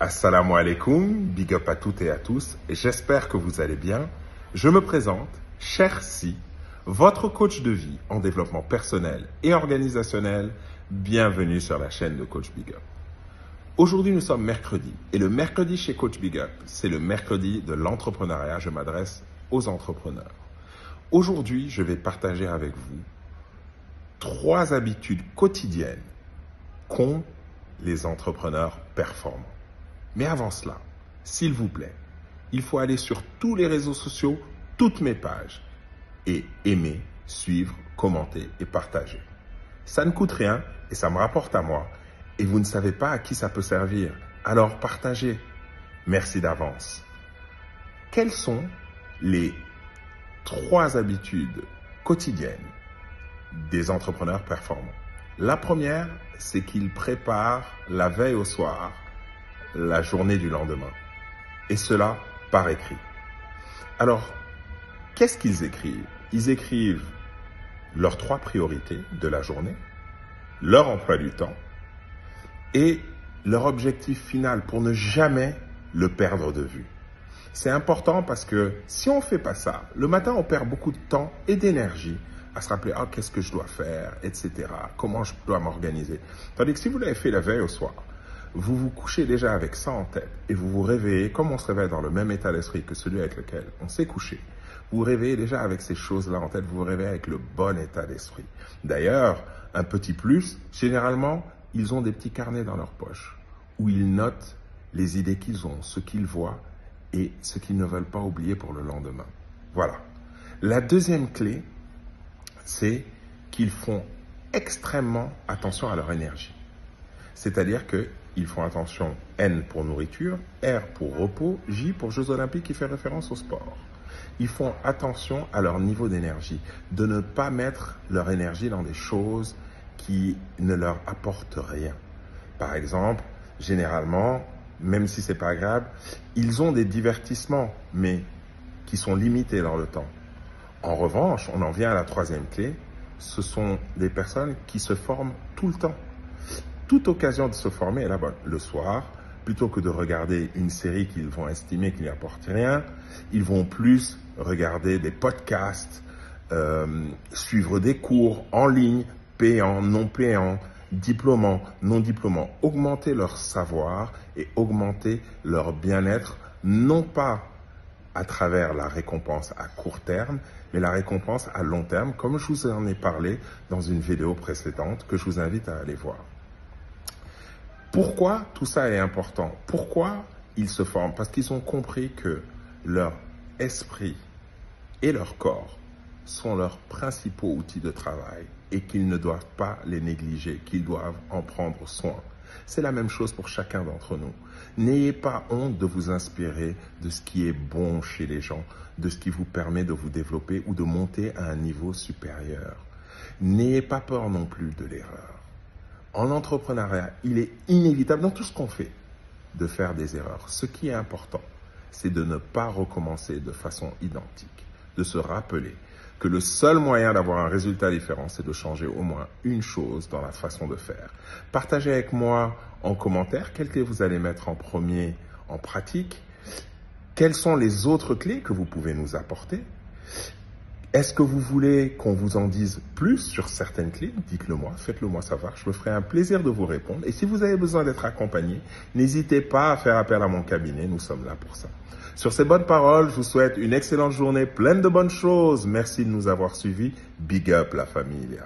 Assalamu alaikum, big up à toutes et à tous, et j'espère que vous allez bien. Je me présente, Cher Si, votre coach de vie en développement personnel et organisationnel. Bienvenue sur la chaîne de Coach Big Up. Aujourd'hui, nous sommes mercredi, et le mercredi chez Coach Big Up, c'est le mercredi de l'entrepreneuriat. Je m'adresse aux entrepreneurs. Aujourd'hui, je vais partager avec vous 3 habitudes quotidiennes qu'ont les entrepreneurs performants. Mais avant cela, s'il vous plaît, il faut aller sur tous les réseaux sociaux, toutes mes pages, et aimer, suivre, commenter et partager. Ça ne coûte rien et ça me rapporte à moi. Et vous ne savez pas à qui ça peut servir. Alors partagez. Merci d'avance. Quelles sont les 3 habitudes quotidiennes des entrepreneurs performants? La première, c'est qu'ils préparent la veille au soir la journée du lendemain. Et cela par écrit. Alors, qu'est-ce qu'ils écrivent? Ils écrivent leurs 3 priorités de la journée, leur emploi du temps et leur objectif final pour ne jamais le perdre de vue. C'est important parce que si on ne fait pas ça, le matin, on perd beaucoup de temps et d'énergie à se rappeler « qu'est-ce que je dois faire ?» etc. Comment je dois m'organiser. Tandis que si vous l'avez fait la veille au soir, vous vous couchez déjà avec ça en tête et vous vous réveillez comme on se réveille dans le même état d'esprit que celui avec lequel on s'est couché. Vous vous réveillez déjà avec ces choses-là en tête, vous vous réveillez avec le bon état d'esprit. D'ailleurs, un petit plus, généralement, ils ont des petits carnets dans leur poche où ils notent les idées qu'ils ont, ce qu'ils voient et ce qu'ils ne veulent pas oublier pour le lendemain. Voilà. La deuxième clé, c'est qu'ils font extrêmement attention à leur énergie. C'est-à-dire qu'ils font attention, N pour nourriture, R pour repos, J pour Jeux Olympiques qui fait référence au sport. Ils font attention à leur niveau d'énergie, de ne pas mettre leur énergie dans des choses qui ne leur apportent rien. Par exemple, généralement, même si c'est pas agréable, ils ont des divertissements, mais qui sont limités dans le temps. En revanche, on en vient à la 3e clé, ce sont des personnes qui se forment tout le temps. Toute occasion de se former est la bonne. Le soir, plutôt que de regarder une série qu'ils vont estimer qui n'y apporte rien, ils vont plus regarder des podcasts, suivre des cours en ligne, payants, non payants, diplômants, non diplômants, augmenter leur savoir et augmenter leur bien-être, non pas à travers la récompense à court terme, mais la récompense à long terme, comme je vous en ai parlé dans une vidéo précédente que je vous invite à aller voir. Pourquoi tout ça est important? Pourquoi ils se forment? Parce qu'ils ont compris que leur esprit et leur corps sont leurs principaux outils de travail et qu'ils ne doivent pas les négliger, qu'ils doivent en prendre soin. C'est la même chose pour chacun d'entre nous. N'ayez pas honte de vous inspirer de ce qui est bon chez les gens, de ce qui vous permet de vous développer ou de monter à un niveau supérieur. N'ayez pas peur non plus de l'erreur. En entrepreneuriat, il est inévitable dans tout ce qu'on fait de faire des erreurs. Ce qui est important, c'est de ne pas recommencer de façon identique, de se rappeler que le seul moyen d'avoir un résultat différent, c'est de changer au moins une chose dans la façon de faire. Partagez avec moi en commentaire quelles clés vous allez mettre en premier en pratique. Quelles sont les autres clés que vous pouvez nous apporter? Est-ce que vous voulez qu'on vous en dise plus sur certaines clés? Dites-le moi, faites-le moi savoir. Je me ferai un plaisir de vous répondre. Et si vous avez besoin d'être accompagné, n'hésitez pas à faire appel à mon cabinet. Nous sommes là pour ça. Sur ces bonnes paroles, je vous souhaite une excellente journée pleine de bonnes choses. Merci de nous avoir suivis. Big up la familia.